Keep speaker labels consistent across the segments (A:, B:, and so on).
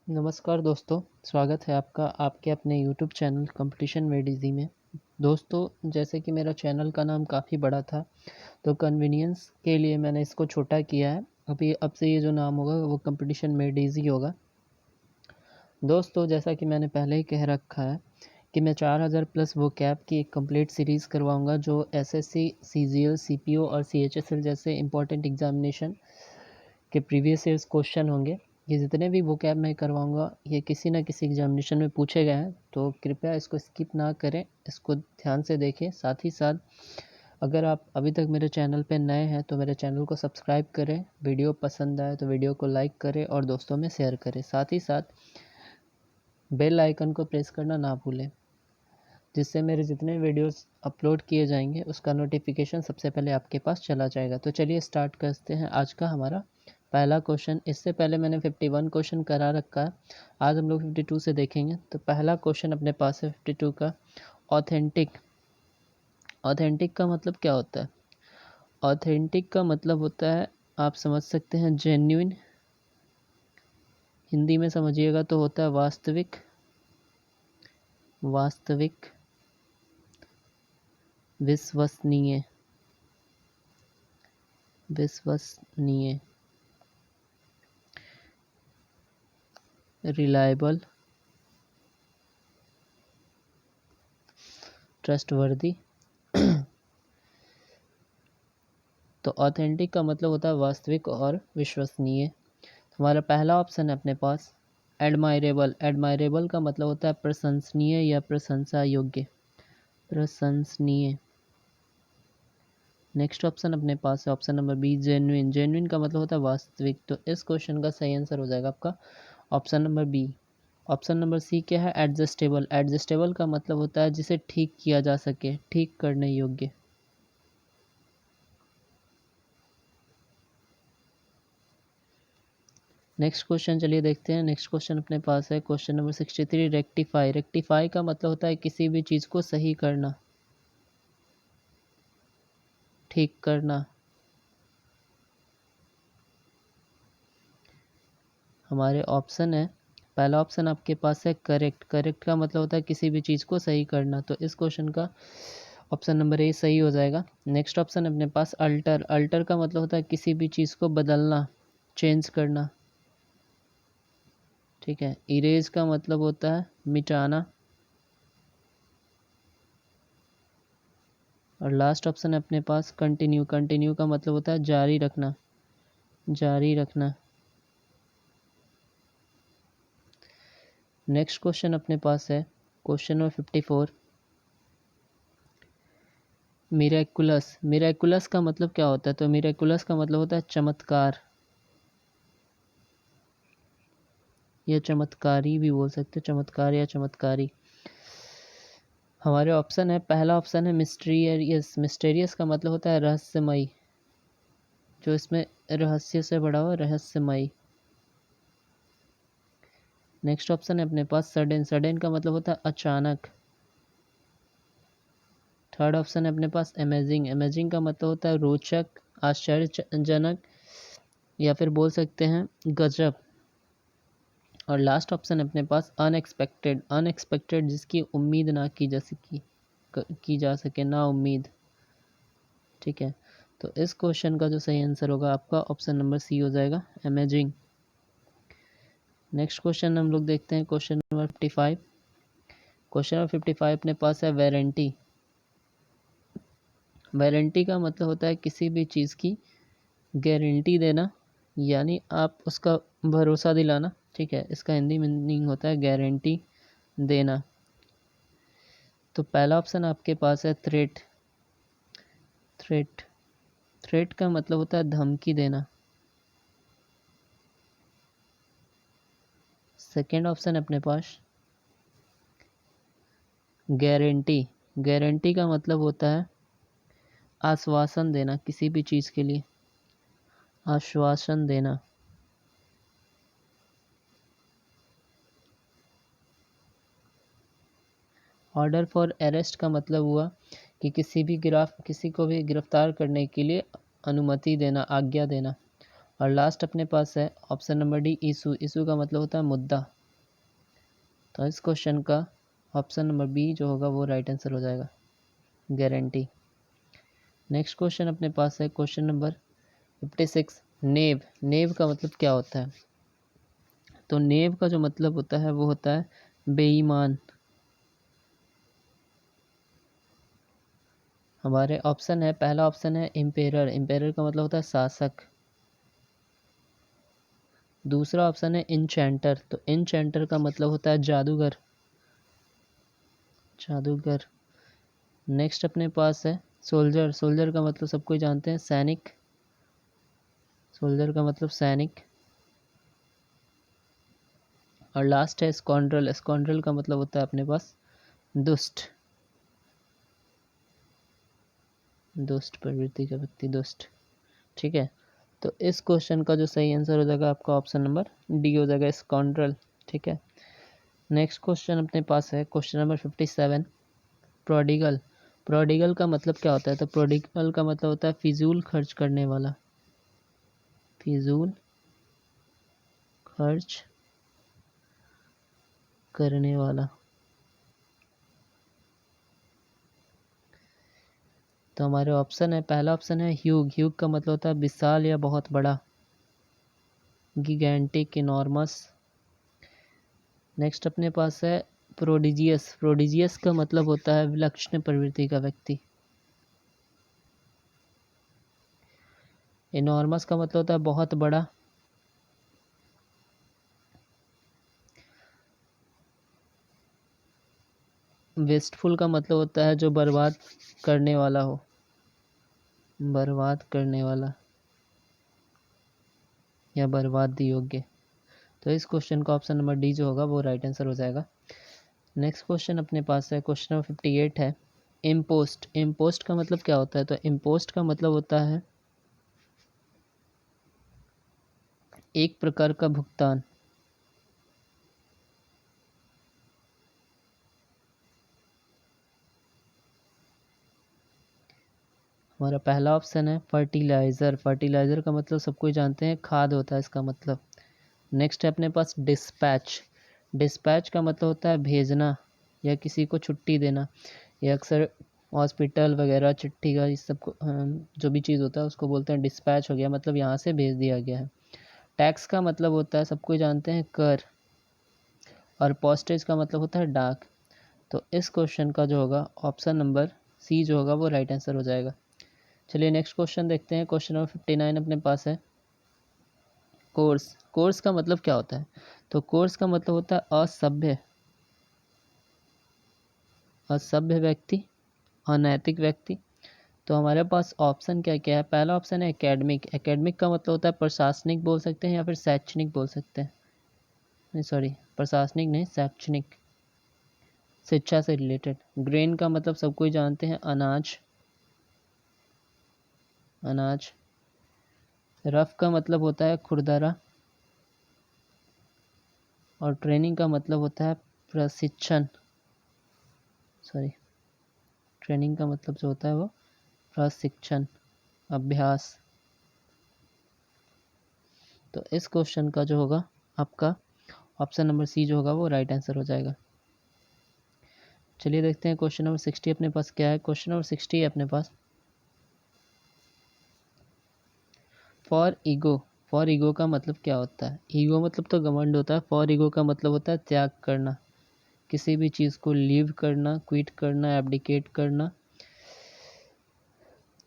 A: नमस्कार दोस्तों, स्वागत है आपका आपके अपने YouTube channel competition made easy में। दोस्तों, जैसे कि मेरा चैनल का नाम काफ़ी बड़ा था, तो कन्वीनियंस के लिए मैंने इसको छोटा किया है। अब से ये जो नाम होगा वो कंपटीशन मेड इजी होगा। दोस्तों, जैसा कि मैंने पहले ही कह रखा है कि मैं 4000 प्लस वो कैब की एक कंप्लीट सीरीज़ करवाऊँगा जो एसएससी, सीजीएल, सीपीओ और सीएचएसएल जैसे इंपॉर्टेंट एग्जामिनेशन के प्रीवियस ईयर्स क्वेश्चन होंगे। ये जितने भी वो कैब मैं करवाऊँगा ये किसी न किसी एग्जामिनेशन में पूछे गए हैं, तो कृपया इसको स्किप ना करें, इसको ध्यान से देखें। साथ ही साथ अगर आप अभी तक मेरे चैनल पे नए हैं तो मेरे चैनल को सब्सक्राइब करें, वीडियो पसंद आए तो वीडियो को लाइक करें और दोस्तों में शेयर करें। साथ ही साथ बेल आइकन को प्रेस करना ना भूलें, जिससे मेरे जितने वीडियोस अपलोड किए जाएंगे उसका नोटिफिकेशन सबसे पहले आपके पास चला जाएगा। तो चलिए स्टार्ट करते हैं आज का हमारा पहला क्वेश्चन। इससे पहले मैंने 51 क्वेश्चन करा रखा है, आज हम लोग 52 से देखेंगे। तो पहला क्वेश्चन अपने पास है 52 का, ऑथेंटिक। ऑथेंटिक का मतलब क्या होता है? ऑथेंटिक का मतलब होता है, आप समझ सकते हैं, जेन्युइन। हिंदी में समझिएगा तो होता है वास्तविक। वास्तविक, विश्वसनीय, विश्वसनीय, रिलायबल, ट्रस्टवर्दी। तो ऑथेंटिक का मतलब होता है वास्तविक और विश्वसनीय। हमारा पहला ऑप्शन है अपने पास एडमायरेबल। एडमायरेबल का मतलब होता है प्रशंसनीय या प्रशंसा योग्य, प्रशंसनीय। नेक्स्ट ऑप्शन अपने पास है option number B, genuine. Genuine का मतलब होता है वास्तविक। तो इस क्वेश्चन का सही आंसर हो जाएगा आपका option number B. Option number C क्या है? एडजस्टेबल। एडजस्टेबल का मतलब होता है जिसे ठीक किया जा सके, ठीक करने योग्य। नेक्स्ट क्वेश्चन चलिए देखते हैं। नेक्स्ट क्वेश्चन अपने पास है क्वेश्चन नंबर 63, रेक्टिफाई। रेक्टिफाई का मतलब होता है किसी भी चीज़ को सही करना, ठीक करना। हमारे ऑप्शन है, पहला ऑप्शन आपके पास है करेक्ट। करेक्ट का मतलब होता है किसी भी चीज़ को सही करना, तो इस क्वेश्चन का ऑप्शन नंबर ए सही हो जाएगा। नेक्स्ट ऑप्शन अपने पास अल्टर। अल्टर का मतलब होता है किसी भी चीज़ को बदलना, चेंज करना। ठीक है। इरेज का मतलब होता है मिटाना। और लास्ट ऑप्शन है अपने पास कंटिन्यू। कंटिन्यू का मतलब होता है जारी रखना, जारी रखना। नेक्स्ट क्वेश्चन अपने पास है क्वेश्चन नंबर 54, मिरेकुलस। मिरेकुलस का मतलब क्या होता है? तो मिरेकुलस का मतलब होता है चमत्कार, या चमत्कारी भी बोल सकते हैं, चमत्कार या चमत्कारी। हमारे ऑप्शन है, पहला ऑप्शन है मिस्टीरियस। मिस्टीरियस का मतलब होता है रहस्यमयी, जो इसमें रहस्य से बड़ा हुआ, रहस्यमयी। नेक्स्ट ऑप्शन है अपने पास सडन। सडन का मतलब होता है अचानक। थर्ड ऑप्शन है अपने पास अमेजिंग। अमेजिंग का मतलब होता है रोचक, आश्चर्यजनक, या फिर बोल सकते हैं गजब। और लास्ट ऑप्शन अपने पास अनएक्सपेक्टेड। अनएक्सपेक्टेड जिसकी उम्मीद ना की जा सके, ना उम्मीद। ठीक है। तो इस क्वेश्चन का जो सही आंसर होगा आपका ऑप्शन नंबर सी हो जाएगा, अमेजिंग। नेक्स्ट क्वेश्चन हम लोग देखते हैं क्वेश्चन नंबर 55। क्वेश्चन नंबर 55 अपने पास है वारंटी। वारंटी का मतलब होता है किसी भी चीज़ की गारंटी देना, यानी आप उसका भरोसा दिलाना। ठीक है। इसका हिंदी मीनिंग होता है गारंटी देना। तो पहला ऑप्शन आपके पास है थ्रेट। थ्रेट। थ्रेट का मतलब होता है धमकी देना। सेकेंड ऑप्शन अपने पास गारंटी। गारंटी का मतलब होता है आश्वासन देना, किसी भी चीज़ के लिए आश्वासन देना। ऑर्डर फॉर अरेस्ट का मतलब हुआ कि किसी को भी गिरफ्तार करने के लिए अनुमति देना, आज्ञा देना। और लास्ट अपने पास है option number D, issue. Issue का मतलब होता है मुद्दा। तो इस क्वेश्चन का ऑप्शन नंबर बी जो होगा वो राइट आंसर हो जाएगा, गारंटी। नेक्स्ट क्वेश्चन अपने पास है क्वेश्चन नंबर 56, नेव। नेव का मतलब क्या होता है? तो नेव का जो मतलब होता है वो होता है बेईमान। हमारे ऑप्शन है, पहला ऑप्शन है एम्पेरर। एम्पेरर का मतलब होता है शासक। दूसरा ऑप्शन है इंचेंटर। तो इंचेंटर का मतलब होता है जादूगर, जादूगर। नेक्स्ट अपने पास है सोल्जर। सोल्जर का मतलब सब कोई जानते हैं, सैनिक। सोल्जर का मतलब सैनिक। और लास्ट है स्कॉन्ड्रल। स्कॉन्ड्रल का मतलब होता है अपने पास दुष्ट, दुष्ट प्रवृत्ति का व्यक्ति, दुष्ट। ठीक है, तो इस क्वेश्चन का जो सही आंसर हो जाएगा आपका ऑप्शन नंबर डी हो जाएगा, स्कॉन्ड्रल। ठीक है, नेक्स्ट क्वेश्चन अपने पास है क्वेश्चन नंबर 57, प्रोडिगल। प्रोडिगल का मतलब क्या होता है? तो प्रोडिगल का मतलब होता है फिजूल खर्च करने वाला, फिजूल खर्च करने वाला। तो हमारे ऑप्शन है, पहला ऑप्शन है ह्यूग। ह्यूग का मतलब होता है विशाल या बहुत बड़ा, गिगैंटिक, इनॉर्मस। नेक्स्ट अपने पास है प्रोडिजियस। प्रोडिजियस का मतलब होता है विलक्षण प्रवृत्ति का व्यक्ति। इनॉर्मस का मतलब होता है बहुत बड़ा। वेस्टफुल का मतलब होता है जो बर्बाद करने वाला हो, बर्बाद करने वाला या बर्बाद योग्य। तो इस क्वेश्चन का ऑप्शन नंबर डी जो होगा वो राइट आंसर हो जाएगा। नेक्स्ट क्वेश्चन अपने पास है क्वेश्चन नंबर 58 है इम्पोस्ट। इम्पोस्ट का मतलब क्या होता है? तो इम्पोस्ट का मतलब होता है एक प्रकार का भुगतान। हमारा पहला ऑप्शन है फर्टिलाइज़र। फर्टिलाइज़र का मतलब सब कोई जानते हैं खाद होता है इसका मतलब। नेक्स्ट है अपने पास डिस्पैच। डिस्पैच का मतलब होता है भेजना या किसी को छुट्टी देना। ये अक्सर हॉस्पिटल वगैरह चिट्ठी का इस सब को जो भी चीज़ होता है उसको बोलते हैं डिस्पैच हो गया, मतलब यहाँ से भेज दिया गया है। टैक्स का मतलब होता है सब कोई जानते हैं कर। और पोस्टेज का मतलब होता है डाक। तो इस क्वेश्चन का जो होगा ऑप्शन नंबर सी जो होगा वो राइट आंसर हो जाएगा। चलिए नेक्स्ट क्वेश्चन देखते हैं। क्वेश्चन नंबर 59 अपने पास है कोर्स। कोर्स का मतलब क्या होता है? तो कोर्स का मतलब होता है असभ्य, असभ्य व्यक्ति, अनैतिक व्यक्ति। तो हमारे पास ऑप्शन क्या क्या है? पहला ऑप्शन है एकेडमिक। एकेडमिक का मतलब होता है प्रशासनिक बोल सकते हैं या फिर शैक्षणिक बोल सकते हैं, नहीं सॉरी प्रशासनिक नहीं, शैक्षणिक, शिक्षा से रिलेटेड। ग्रेन का मतलब सब कोई जानते हैं अनाज, अनाज। रफ का मतलब होता है खुरदरा। और ट्रेनिंग का मतलब होता है प्रशिक्षण, सॉरी ट्रेनिंग का मतलब जो होता है वो प्रशिक्षण, अभ्यास। तो इस क्वेश्चन का जो होगा आपका ऑप्शन नंबर सी जो होगा वो राइट आंसर हो जाएगा। चलिए देखते हैं क्वेश्चन नंबर 60 अपने पास क्या है। क्वेश्चन नंबर 60 है अपने पास फॉर ईगो। फॉर ईगो का मतलब क्या होता है? ईगो मतलब तो घमंड होता है। फॉर ईगो का मतलब होता है त्याग करना, किसी भी चीज़ को लीव करना, क्विट करना, एब्डिकेट करना,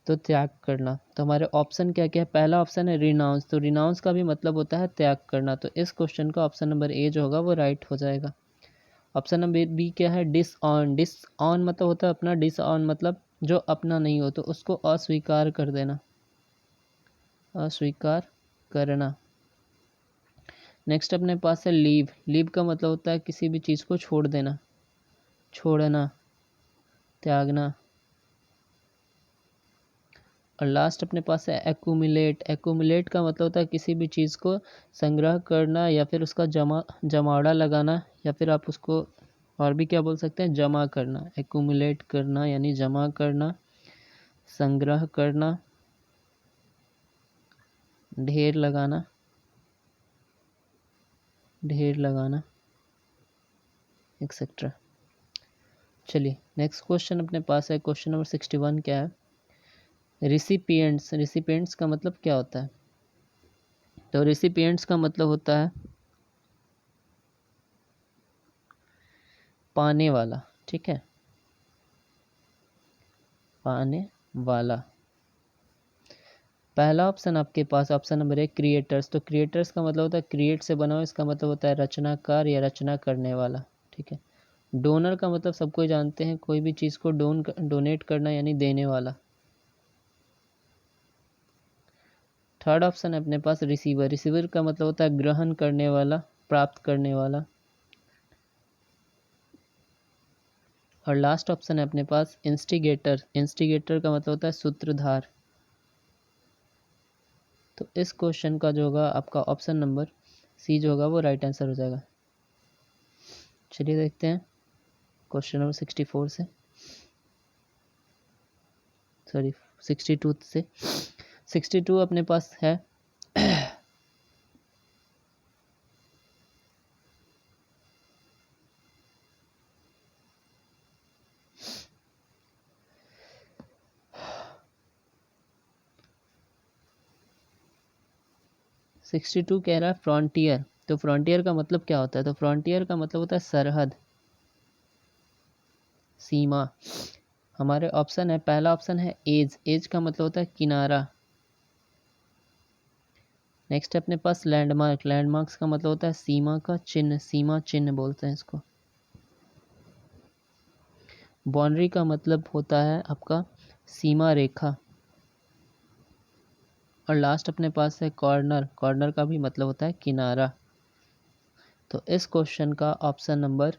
A: तो त्याग करना। तो हमारे ऑप्शन क्या क्या है? पहला ऑप्शन है रिनाउंस। तो रिनाउंस का भी मतलब होता है त्याग करना। तो इस क्वेश्चन का ऑप्शन नंबर ए जो होगा वो राइट हो जाएगा। ऑप्शन नंबर बी क्या है? डिसऑन। डिसऑन मतलब होता है अपना, डिसऑन मतलब जो अपना नहीं हो तो उसको अस्वीकार कर देना, अस्वीकार करना। नेक्स्ट अपने पास है लीव। लीव का मतलब होता है किसी भी चीज़ को छोड़ देना, छोड़ना, त्यागना। और लास्ट अपने पास है एक्यूमुलेट। एक्यूमुलेट का मतलब होता है किसी भी चीज़ को संग्रह करना या फिर उसका जमावड़ा लगाना, या फिर आप उसको और भी क्या बोल सकते हैं, जमा करना। एक्यूमुलेट करना यानी जमा करना, संग्रह करना, ढेर लगाना, ढेर लगाना। एक्सेट्रा। चलिए नेक्स्ट क्वेश्चन अपने पास है, क्वेश्चन नंबर 61 क्या है, रिसिपिएंट्स। रिसिपिएंट्स का मतलब क्या होता है? तो रिसिपिएंट्स का मतलब होता है पाने वाला, ठीक है, पाने वाला। पहला ऑप्शन आपके पास ऑप्शन नंबर 1 क्रिएटर्स। तो क्रिएटर्स का मतलब होता है क्रिएट से बना हो, इसका मतलब होता है रचनाकार या रचना करने वाला, ठीक है। डोनर का मतलब सब कोई जानते हैं, कोई भी चीज़ को डोनेट करना यानी देने वाला। थर्ड ऑप्शन है अपने पास रिसीवर। रिसीवर का मतलब होता है ग्रहण करने वाला, प्राप्त करने वाला। और लास्ट ऑप्शन है अपने पास इंस्टिगेटर। इंस्टिगेटर का मतलब होता है सूत्रधार। तो इस क्वेश्चन का जो होगा आपका ऑप्शन नंबर सी जो होगा वो राइट आंसर हो जाएगा। चलिए देखते हैं क्वेश्चन नंबर 64 से, सॉरी 62 से। 62 अपने पास है सिक्सटी टू कह रहा है फ्रंटियर। तो फ्रंटियर का मतलब क्या होता है? तो फ्रंटियर का मतलब होता है सरहद, सीमा। हमारे ऑप्शन है, पहला ऑप्शन है एज। एज का मतलब होता है किनारा। नेक्स्ट है अपने पास लैंडमार्क। लैंडमार्क्स का मतलब होता है सीमा का चिन्ह, सीमा चिन्ह बोलते हैं इसको। बाउंड्री का मतलब होता है आपका सीमा रेखा। और लास्ट अपने पास है कॉर्नर। कॉर्नर का भी मतलब होता है किनारा। तो इस क्वेश्चन का ऑप्शन नंबर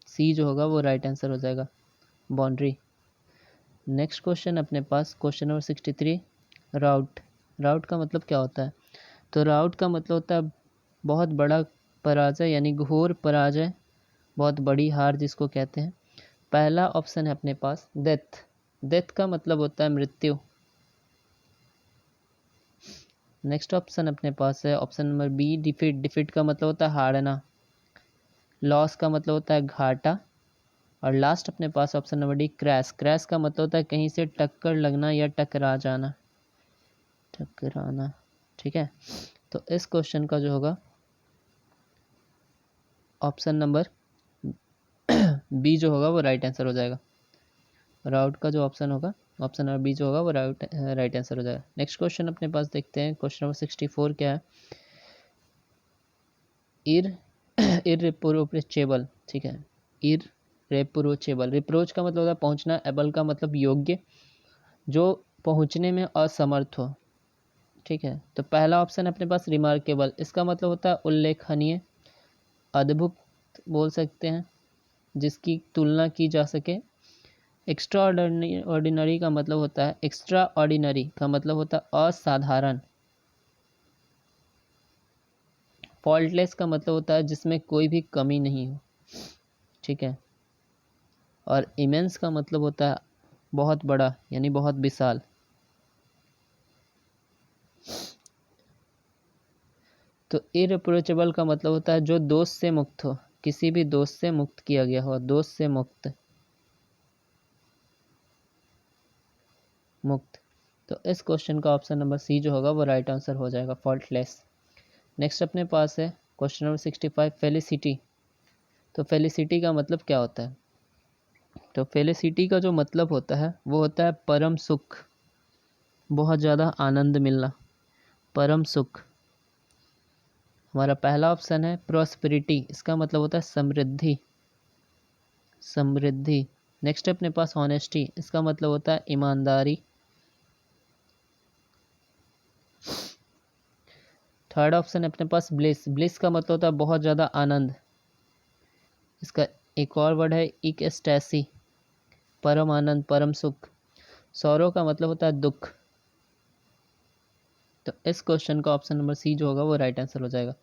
A: सी जो होगा वो राइट आंसर हो जाएगा, बाउंड्री। नेक्स्ट क्वेश्चन अपने पास क्वेश्चन नंबर 63 राउट। राउट का मतलब क्या होता है? तो राउट का मतलब होता है बहुत बड़ा पराजय यानी घोर पराजय, बहुत बड़ी हार जिसको कहते हैं। पहला ऑप्शन है अपने पास डेथ। डेथ का मतलब होता है मृत्यु। नेक्स्ट ऑप्शन अपने पास है option number B defeat. Defeat का मतलब होता है हारना। लॉस का मतलब होता है घाटा। और लास्ट अपने पास option number D crash. Crash का मतलब होता है कहीं से टक्कर लगना या टकरा जाना, टकराना, ठीक है। तो इस क्वेश्चन का जो होगा ऑप्शन नंबर बी जो होगा वो राइट आंसर हो जाएगा। राउट का जो ऑप्शन होगा, ऑप्शन नंबर बी जो होगा वो राइट आंसर हो जाएगा। नेक्स्ट क्वेश्चन अपने पास देखते हैं, क्वेश्चन नंबर 64 क्या है, इररिप्रोचेबल, ठीक है, इररिप्रोचेबल। रिप्रोच का मतलब होता है पहुंचना, एबल का मतलब योग्य, जो पहुंचने में असमर्थ हो, ठीक है। तो पहला ऑप्शन अपने पास रिमार्केबल। इसका मतलब होता है उल्लेखनीय, अद्भुत बोल सकते हैं, जिसकी तुलना की जा सके। एक्स्ट्रा ऑर्डिनरी का मतलब होता है, एक्स्ट्रा ऑर्डिनरी का मतलब होता है असाधारण। फॉल्टलेस का मतलब होता है जिसमें कोई भी कमी नहीं हो, ठीक है। और इमेंस का मतलब होता है बहुत बड़ा यानी बहुत विशाल। तो इररिप्रोचेबल का मतलब होता है जो दोष से मुक्त हो, किसी भी दोष से मुक्त किया गया हो, दोष से मुक्त, मुक्त। तो इस क्वेश्चन का ऑप्शन नंबर सी जो होगा वो राइट आंसर हो जाएगा, फॉल्टलेस। नेक्स्ट अपने पास है क्वेश्चन नंबर 65 फेलिसिटी। तो फेलिसिटी का मतलब क्या होता है? तो फेलिसिटी का जो मतलब होता है वो होता है परम सुख, बहुत ज़्यादा आनंद मिलना, परम सुख। हमारा पहला ऑप्शन है प्रॉस्पेरिटी। इसका मतलब होता है समृद्धि, समृद्धि। नेक्स्ट अपने पास ऑनेस्टी। इसका मतलब होता है ईमानदारी। थर्ड ऑप्शन है अपने पास ब्लिस। ब्लिस का मतलब होता है बहुत ज़्यादा आनंद। इसका एक और वर्ड है इकस्टैसी, परम आनंद, परम सुख। सौरो का मतलब होता है दुख। तो इस क्वेश्चन का ऑप्शन नंबर सी जो होगा वो राइट आंसर हो जाएगा।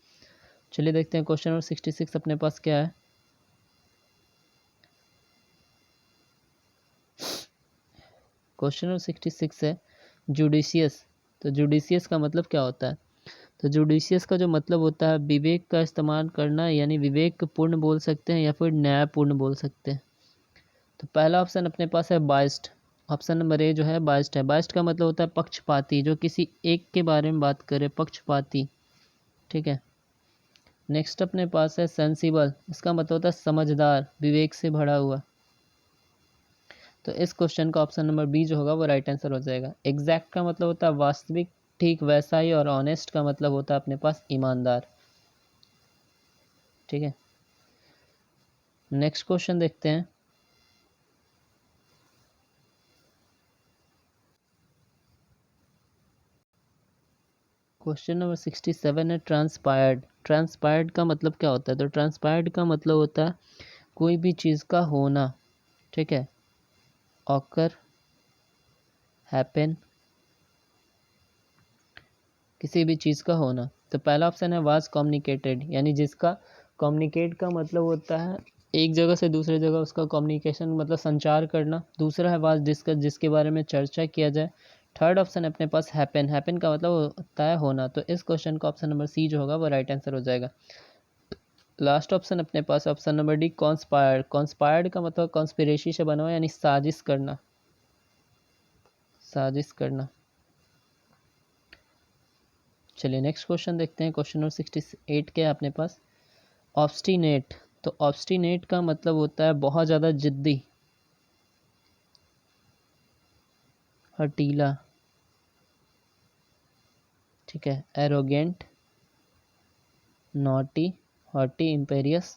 A: चलिए देखते हैं क्वेश्चन नंबर 66 अपने पास क्या है। क्वेश्चन नंबर 66 है जुडिशियस। तो जुडिशियस का मतलब क्या होता है? तो जुडिशियस का जो मतलब होता है विवेक का इस्तेमाल करना, यानी विवेकपूर्ण बोल सकते हैं या फिर न्यायपूर्ण बोल सकते हैं। तो पहला ऑप्शन अपने पास है बाइस्ड। ऑप्शन नंबर ए जो है बाइस्ड है। बाइस्ड का मतलब होता है पक्षपाती, जो किसी एक के बारे में बात करे, पक्षपाती। ठीक है। नेक्स्ट अपने पास है सेंसिबल। इसका मतलब होता है समझदार, विवेक से भरा हुआ। तो इस क्वेश्चन का ऑप्शन नंबर बी जो होगा वो राइट आंसर हो जाएगा। एग्जैक्ट का मतलब होता है वास्तविक, ठीक वैसा ही। और ऑनेस्ट का मतलब होता है अपने पास ईमानदार। ठीक है। नेक्स्ट क्वेश्चन देखते हैं। क्वेश्चन नंबर 67 है ट्रांसपायर्ड। ट्रांसपायर्ड का मतलब क्या होता है? तो ट्रांसपायर्ड का मतलब होता है कोई भी चीज़ का होना। ठीक है। ऑकर, हैपन, किसी भी चीज़ का होना। तो पहला ऑप्शन है वाज कम्युनिकेटेड, यानी जिसका कम्युनिकेट का मतलब होता है एक जगह से दूसरे जगह उसका कम्युनिकेशन मतलब संचार करना। दूसरा है वाज डिस्कस, जिसके बारे में चर्चा किया जाए। थर्ड ऑप्शन अपने पास हैपन। हैपन का मतलब होता है होना। तो इस क्वेश्चन का ऑप्शन नंबर सी जो होगा वो राइट आंसर हो जाएगा। लास्ट ऑप्शन अपने पास option number D conspired. Conspired का मतलब कॉन्स्पिरेसी से बना हुआ, यानी साजिश करना, साजिश करना। चलिए नेक्स्ट क्वेश्चन देखते हैं। क्वेश्चन नंबर 68 के अपने पास ऑब्स्टिनेट। तो ऑब्स्टिनेट का मतलब होता है बहुत ज़्यादा जिद्दी, हठीला। ठीक है। Arrogant, naughty, haughty, imperious.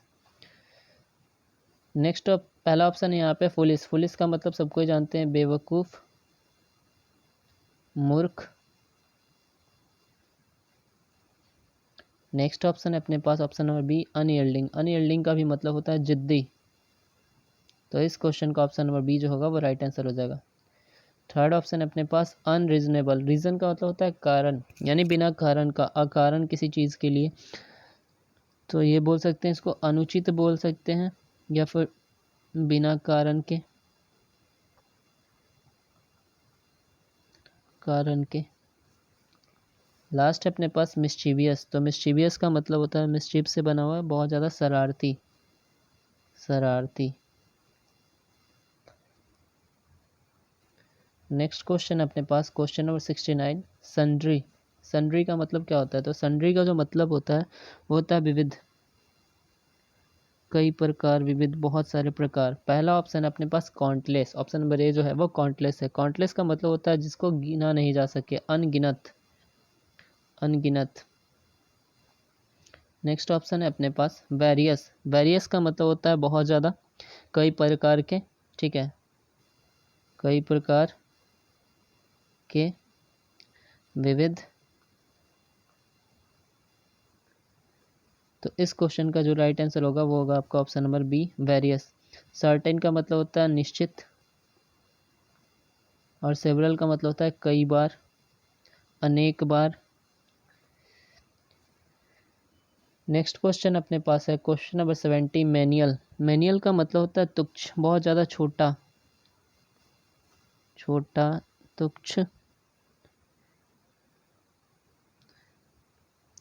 A: Next पहला ऑप्शन यहाँ पे फुलिस। फुलिस का मतलब सबको ही जानते हैं, बेवकूफ़, मूर्ख। नेक्स्ट ऑप्शन है अपने पास option number B unyielding. Unyielding का भी मतलब होता है जिद्दी। तो इस क्वेश्चन का ऑप्शन नंबर बी जो होगा वो राइट आंसर हो जाएगा। थर्ड ऑप्शन है अपने पास अनरीजनेबल। रीज़न का मतलब होता है कारण, यानी बिना कारण का, अकारण किसी चीज़ के लिए। तो ये बोल सकते हैं, इसको अनुचित बोल सकते हैं या फिर बिना कारण के, कारण के। लास्ट है अपने पास मिस्चीवियस। तो मिस्चीवियस का मतलब होता है मिस्चीव से बना हुआ, बहुत ज़्यादा शरारती, शरारती। नेक्स्ट क्वेश्चन अपने पास क्वेश्चन नंबर 69 सन्ड्री। सन्ड्री का मतलब क्या होता है? तो सन्ड्री का जो मतलब होता है वो होता है विविध, कई प्रकार, विविध, बहुत सारे प्रकार। पहला ऑप्शन अपने पास काउंटलेस। ऑप्शन नंबर ए जो है वो काउंटलेस है। काउंटलेस का मतलब होता है जिसको गिना नहीं जा सके, अनगिनत, अनगिनत। नेक्स्ट ऑप्शन है अपने पास वेरियस। वेरियस का मतलब होता है बहुत ज़्यादा, कई प्रकार के। ठीक है। कई प्रकार के, विविध। तो इस क्वेश्चन का जो राइट आंसर होगा वो होगा आपका option number be various. Certain का मतलब होता है निश्चित, और सेवरल का मतलब होता है कई बार, अनेक बार। नेक्स्ट क्वेश्चन अपने पास है क्वेश्चन नंबर 70 मैनुअल। मैनुअल का मतलब होता है तुच्छ, बहुत ज़्यादा छोटा, छोटा, तुच्छ।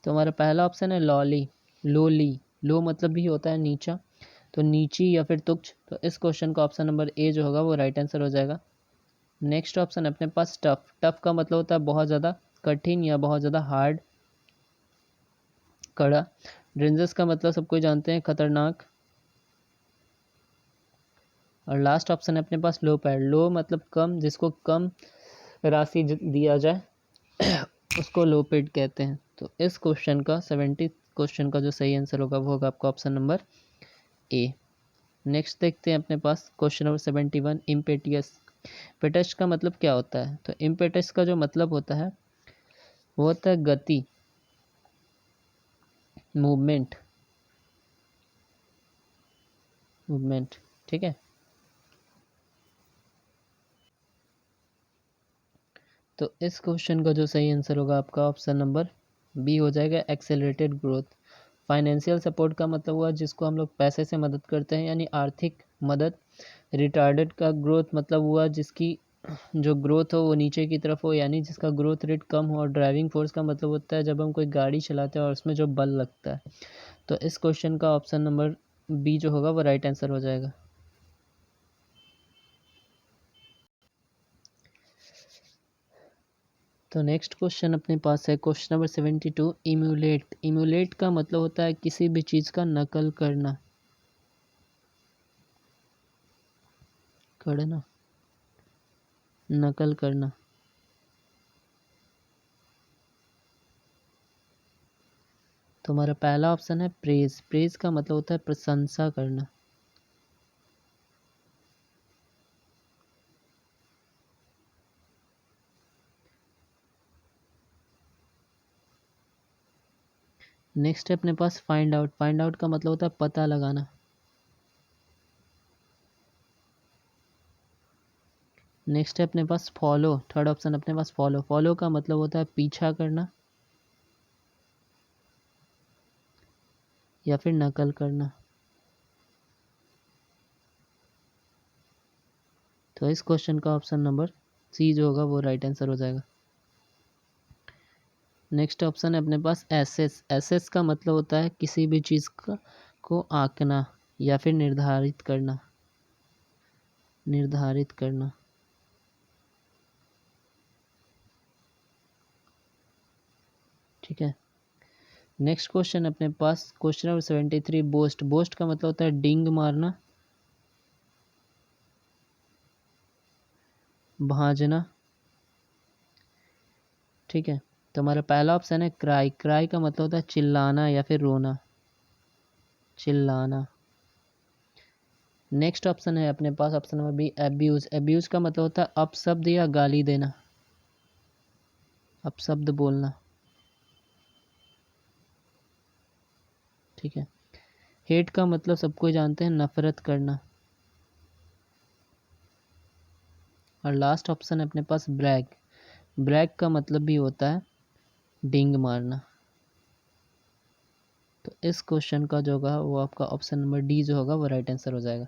A: तो हमारा पहला ऑप्शन है लॉली, लोली। लो मतलब भी होता है नीचा, तो नीची या फिर तुच्छ। तो इस क्वेश्चन का ऑप्शन नंबर ए जो होगा वो राइट आंसर हो जाएगा। नेक्स्ट ऑप्शन अपने पास टफ। टफ का मतलब होता है बहुत ज़्यादा कठिन या बहुत ज़्यादा हार्ड, कड़ा। डेंजरस का मतलब सबको जानते हैं, खतरनाक। और लास्ट ऑप्शन है अपने पास लो पैड। लो मतलब कम, जिसको कम राशि दिया जाए उसको लो पेड कहते हैं। तो इस क्वेश्चन का 70 क्वेश्चन का जो सही आंसर होगा वो होगा आपका ऑप्शन नंबर ए। नेक्स्ट देखते हैं अपने पास क्वेश्चन नंबर 71 इम्पेटियस। पेटस का मतलब क्या होता है? तो इम्पेटस का जो मतलब होता है वो होता है गति, मूवमेंट, मूवमेंट। ठीक है। तो इस क्वेश्चन का जो सही आंसर होगा आपका ऑप्शन नंबर बी हो जाएगा एक्सेलरेटेड ग्रोथ। फाइनेंशियल सपोर्ट का मतलब हुआ जिसको हम लोग पैसे से मदद करते हैं, यानी आर्थिक मदद। रिटार्डेड का ग्रोथ मतलब हुआ जिसकी जो ग्रोथ हो वो नीचे की तरफ हो, यानी जिसका ग्रोथ रेट कम हो। और ड्राइविंग फोर्स का मतलब होता है जब हम कोई गाड़ी चलाते हैं और उसमें जो बल लगता है। तो इस क्वेश्चन का ऑप्शन नंबर बी जो होगा वो राइट आंसर हो जाएगा। तो नेक्स्ट क्वेश्चन अपने पास है क्वेश्चन नंबर 72। इम्यूलेट। इम्यूलेट का मतलब होता है किसी भी चीज़ का नकल करना। नकल करना। तो हमारा पहला ऑप्शन है प्रेज। प्रेज का मतलब होता है प्रशंसा करना। नेक्स्ट है अपने पास फाइंड आउट। फाइंड आउट का मतलब होता है पता लगाना। नेक्स्ट है अपने पास फॉलो। थर्ड ऑप्शन अपने पास फॉलो। फॉलो का मतलब होता है पीछा करना या फिर नकल करना। तो इस क्वेश्चन का ऑप्शन नंबर सी जो होगा वो राइट आंसर हो जाएगा। नेक्स्ट ऑप्शन है अपने पास एसेस। एसेस का मतलब होता है किसी भी चीज़ को आंकना या फिर निर्धारित करना। निर्धारित करना। ठीक है। नेक्स्ट क्वेश्चन अपने पास क्वेश्चन नंबर 73। बोस्ट। बोस्ट का मतलब होता है डिंग मारना, भांजना। ठीक है। तो हमारा पहला ऑप्शन है क्राई। क्राई का मतलब होता है चिल्लाना या फिर रोना। चिल्लाना। नेक्स्ट ऑप्शन है अपने पास option number B abuse. Abuse का मतलब होता है अपशब्द या गाली देना। अपशब्द बोलना। ठीक है। हेट का मतलब सबको जानते हैं नफरत करना। और लास्ट ऑप्शन है अपने पास ब्रैग। ब्रैग का मतलब भी होता है डिंग मारना। तो इस क्वेश्चन का जो होगा वो आपका ऑप्शन नंबर डी जो होगा वो राइट आंसर हो जाएगा।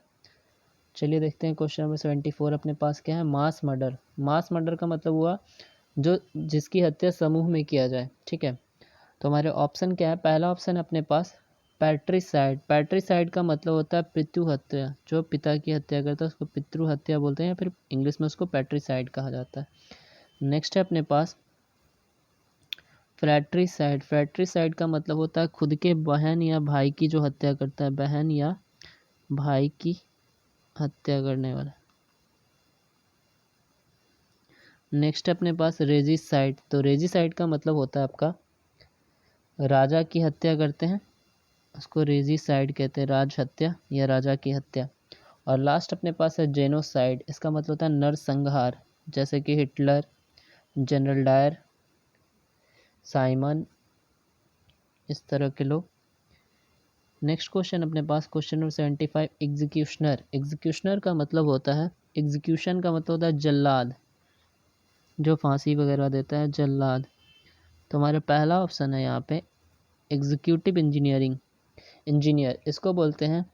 A: चलिए देखते हैं क्वेश्चन नंबर 74 अपने पास क्या है। Mass murder. मास मर्डर का मतलब हुआ जो जिसकी हत्या समूह में किया जाए। ठीक है। तो हमारे ऑप्शन क्या है। पहला ऑप्शन अपने पास पैट्रिसाइड। पैट्रिसाइड का मतलब होता है पितृ हत्या। जो पिता की हत्या करता है उसको पितृ हत्या बोलते हैं या फिर इंग्लिश में उसको पैट्रिसाइड कहा जाता है। नेक्स्ट है अपने पास फ्रैट्रिसाइड। फ्रैट्रिसाइड का मतलब होता है खुद के बहन या भाई की जो हत्या करता है। बहन या भाई की हत्या करने वाला। नेक्स्ट अपने पास रेजिसाइड। तो रेजिसाइड का मतलब होता है आपका राजा की हत्या करते हैं उसको रेजिसाइड कहते हैं। राज हत्या या राजा की हत्या। और लास्ट अपने पास है जेनोसाइड। इसका मतलब होता है नरसंहार, जैसे कि हिटलर, जनरल डायर, साइमन, इस तरह के लोग। नेक्स्ट क्वेश्चन अपने पास क्वेश्चन नंबर 75। एग्जीक्यूशनर। एग्जीक्यूशनर का मतलब होता है एग्जीक्यूशन का मतलब होता है जल्लाद, जो फांसी वगैरह देता है जल्लाद। तो हमारा पहला ऑप्शन है यहाँ पे एग्जीक्यूटिव इंजीनियरिंग। इंजीनियर इसको बोलते हैं।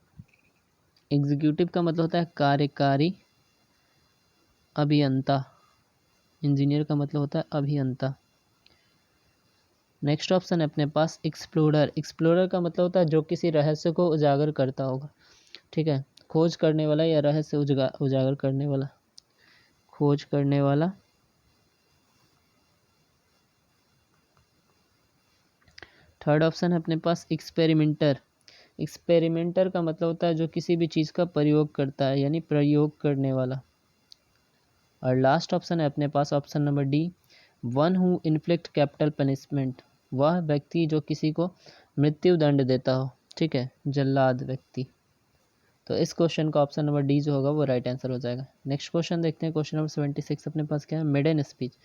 A: एग्जीक्यूटिव का मतलब होता है कार्यकारी अभियंता। इंजीनियर का मतलब होता है अभियंता। नेक्स्ट ऑप्शन है अपने पास एक्सप्लोरर। एक्सप्लोरर का मतलब होता है जो किसी रहस्य को उजागर करता होगा। ठीक है। खोज करने वाला या रहस्य उजागर करने वाला। खोज करने वाला। थर्ड ऑप्शन है अपने पास एक्सपेरिमेंटर। एक्सपेरिमेंटर का मतलब होता है जो किसी भी चीज़ का प्रयोग करता है, यानी प्रयोग करने वाला। और लास्ट ऑप्शन है अपने पास option number D one who inflict capital punishment. वह व्यक्ति जो किसी को मृत्यु दंड देता हो। ठीक है। जल्लाद व्यक्ति। तो इस क्वेश्चन का ऑप्शन नंबर डी जो होगा वो राइट आंसर हो जाएगा। नेक्स्ट क्वेश्चन देखते हैं क्वेश्चन नंबर 76 अपने पास क्या है। मिडन स्पीच।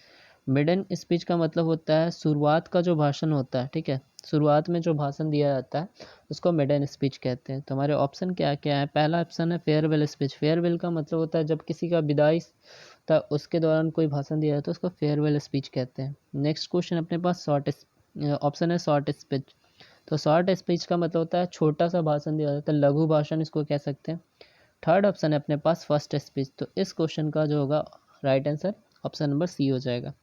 A: मिडन स्पीच का मतलब होता है शुरुआत का जो भाषण होता है। ठीक है। शुरुआत में जो भाषण दिया जाता है उसको मिडन स्पीच कहते हैं। तो हमारे ऑप्शन क्या क्या है। पहला ऑप्शन है फेयरवेल स्पीच। फेयरवेल का मतलब होता है जब किसी का विदाई था उसके दौरान कोई भाषण दिया जाता है उसको फेयरवेल स्पीच कहते हैं। नेक्स्ट क्वेश्चन अपने पास शॉर्ट ऑप्शन है शॉर्ट स्पीच। तो शॉर्ट स्पीच का मतलब होता है छोटा सा भाषण दिया जाता है, लघु भाषण इसको कह सकते हैं। थर्ड ऑप्शन है अपने पास फर्स्ट स्पीच। तो इस क्वेश्चन का जो होगा right answer option number C हो जाएगा।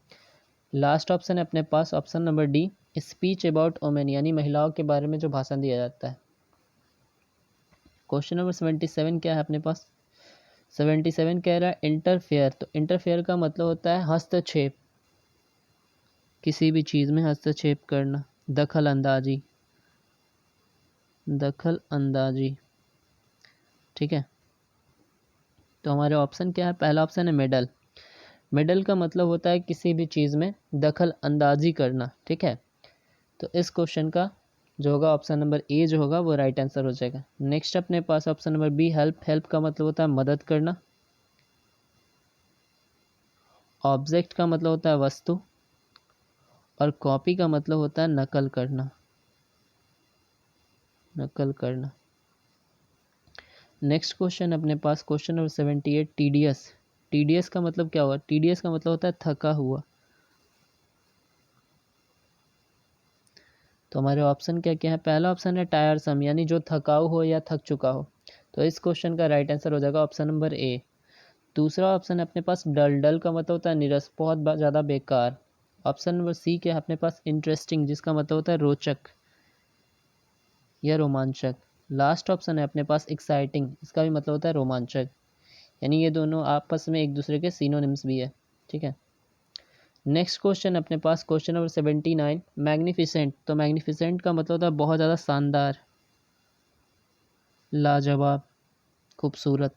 A: लास्ट ऑप्शन है अपने पास option number D, speech about women, यानी महिलाओं के बारे में जो भाषण दिया जाता है। क्वेश्चन नंबर 77 क्या है अपने पास? 77 कह रहा है इंटरफेयर। तो इंटरफेयर का मतलब होता है हस्तक्षेप, किसी भी चीज़ में हस्तक्षेप करना, दखल अंदाजी, दखल अंदाजी। ठीक है, तो हमारे ऑप्शन क्या है? पहला ऑप्शन है मेडल। मेडल का मतलब होता है किसी भी चीज़ में दखल अंदाजी करना। ठीक है, तो इस क्वेश्चन का जो होगा ऑप्शन नंबर ए जो होगा वो राइट आंसर हो जाएगा। नेक्स्ट अपने पास option number B, help. Help का मतलब होता है मदद करना। ऑब्जेक्ट का मतलब होता है वस्तु, और कॉपी का मतलब होता है नकल करना, नकल करना। नेक्स्ट क्वेश्चन अपने पास क्वेश्चन नंबर 78, टीडीएस। टीडीएस का मतलब क्या हुआ? टीडीएस का मतलब होता है थका हुआ। तो हमारे ऑप्शन क्या क्या है? पहला ऑप्शन है टायरसम, यानी जो थकाऊ हो या थक चुका हो। तो इस क्वेश्चन का राइट आंसर हो जाएगा ऑप्शन नंबर ए। दूसरा ऑप्शन है अपने पास डल। डल का मतलब होता है नीरस, बहुत ज़्यादा बेकार। ऑप्शन नंबर सी क्या है अपने पास? इंटरेस्टिंग, जिसका मतलब होता है रोचक या रोमांचक। लास्ट ऑप्शन है अपने पास एक्साइटिंग, इसका भी मतलब होता है रोमांचक, यानी ये दोनों आपस में एक दूसरे के सिनोनिम्स भी है। ठीक है, नेक्स्ट क्वेश्चन अपने पास क्वेश्चन नंबर 79, मैग्निफिसेंट। तो मैग्निफिसेंट का मतलब होता है बहुत ज़्यादा शानदार, लाजवाब, खूबसूरत।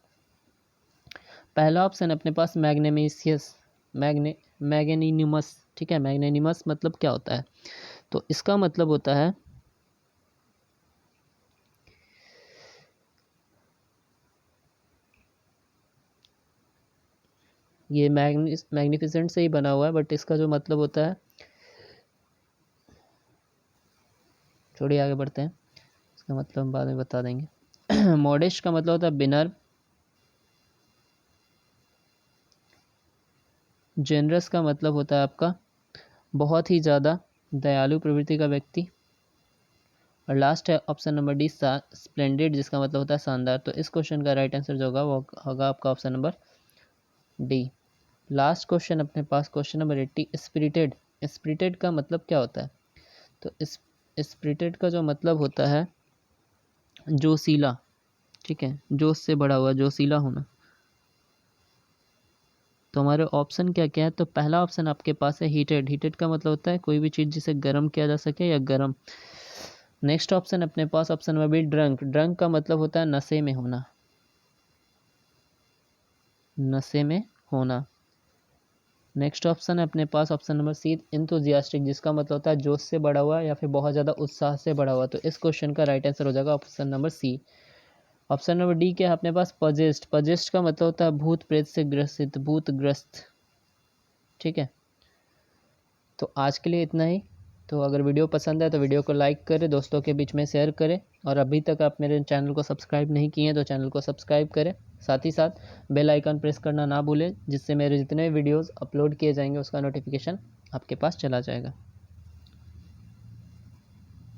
A: पहला ऑप्शन अपने पास मैग्नेमेसियस, मैग्नेनिमस। ठीक है, मैग्नेनिमस मतलब क्या होता है? तो इसका मतलब होता है ये मैग्निफिसेंट से ही बना हुआ है, बट इसका जो मतलब होता है, छोड़िए आगे बढ़ते हैं, इसका मतलब हम बाद में बता देंगे। मॉडेस्ट का मतलब होता है विनर। जेनरस का मतलब होता है आपका बहुत ही ज़्यादा दयालु प्रवृत्ति का व्यक्ति। और लास्ट है ऑप्शन नंबर डी, स्प्लेंडेड, जिसका मतलब होता है शानदार। तो इस क्वेश्चन का राइट आंसर जो होगा वो होगा आपका option number D. Last question अपने पास क्वेश्चन नंबर 80, स्पिरिटेड। स्पिरिटेड का मतलब क्या होता है? तो स्पिरिटेड का जो मतलब होता है जोशीला। ठीक है, जोश से बड़ा हुआ, जोशीला होना। तो हमारे ऑप्शन क्या क्या है? तो पहला ऑप्शन आपके पास है हीटेड। हीटेड का मतलब होता है कोई भी चीज़ जिसे गर्म किया जा सके या गर्म। नेक्स्ट ऑप्शन अपने पास option number B, drunk. Drunk का मतलब होता है नशे में होना, नशे में होना। नेक्स्ट ऑप्शन है अपने पास ऑप्शन नंबर सी, इंथुजियास्टिक, जिसका मतलब होता है जोश से बड़ा हुआ या फिर बहुत ज़्यादा उत्साह से बड़ा हुआ। तो इस क्वेश्चन का राइट आंसर हो जाएगा option number C. Option number D क्या है अपने पास? पजेस्ट। पजेस्ट का मतलब होता है भूत प्रेत से ग्रसित, भूतग्रस्त। ठीक है, तो आज के लिए इतना ही। तो अगर वीडियो पसंद है तो वीडियो को लाइक करें, दोस्तों के बीच में शेयर करें, और अभी तक आप मेरे चैनल को सब्सक्राइब नहीं किए हैं तो चैनल को सब्सक्राइब करें। साथ ही साथ बेल आइकन प्रेस करना ना भूलें, जिससे मेरे जितने वीडियोस अपलोड किए जाएंगे उसका नोटिफिकेशन आपके पास चला जाएगा।